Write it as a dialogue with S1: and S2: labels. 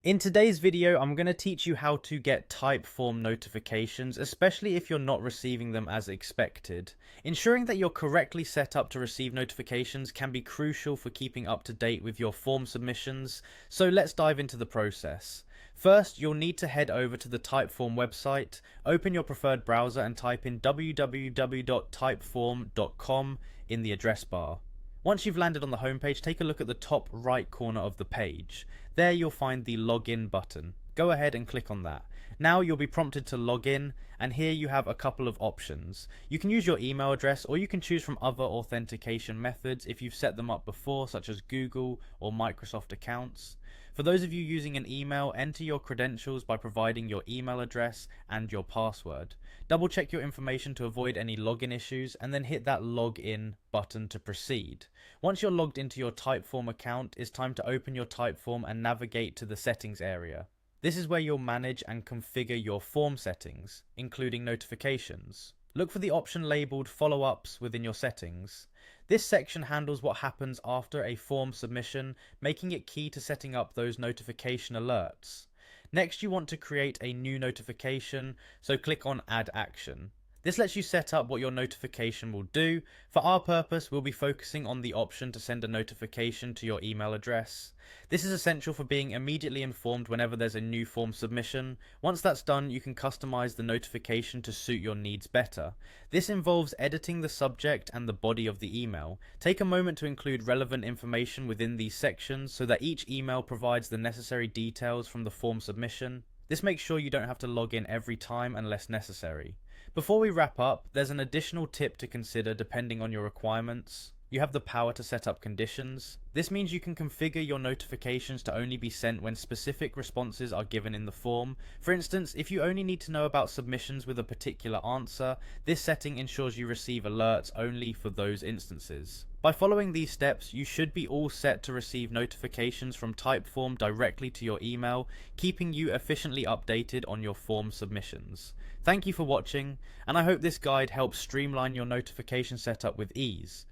S1: In today's video, I'm going to teach you how to get Typeform notifications, especially if you're not receiving them as expected. Ensuring that you're correctly set up to receive notifications can be crucial for keeping up to date with your form submissions, so let's dive into the process. First, you'll need to head over to the Typeform website, open your preferred browser and type in www.typeform.com in the address bar. Once you've landed on the homepage, take a look at the top right corner of the page. There you'll find the login button. Go ahead and click on that. Now you'll be prompted to log in, and here you have a couple of options. You can use your email address, or you can choose from other authentication methods if you've set them up before, such as Google or Microsoft accounts. For those of you using an email, enter your credentials by providing your email address and your password. Double check your information to avoid any login issues, and then hit that login button to proceed. Once you're logged into your Typeform account, it's time to open your Typeform and navigate to the settings area. This is where you'll manage and configure your form settings, including notifications. Look for the option labeled follow-ups within your settings. This section handles what happens after a form submission, making it key to setting up those notification alerts. Next, you want to create a new notification, so click on Add Action. This lets you set up what your notification will do. For our purpose, we'll be focusing on the option to send a notification to your email address. This is essential for being immediately informed whenever there's a new form submission. Once that's done, you can customize the notification to suit your needs better. This involves editing the subject and the body of the email. Take a moment to include relevant information within these sections so that each email provides the necessary details from the form submission. This makes sure you don't have to log in every time unless necessary. Before we wrap up, there's an additional tip to consider depending on your requirements. You have the power to set up conditions. This means you can configure your notifications to only be sent when specific responses are given in the form. For instance, if you only need to know about submissions with a particular answer, this setting ensures you receive alerts only for those instances. By following these steps, you should be all set to receive notifications from Typeform directly to your email, keeping you efficiently updated on your form submissions. Thank you for watching, and I hope this guide helps streamline your notification setup with ease.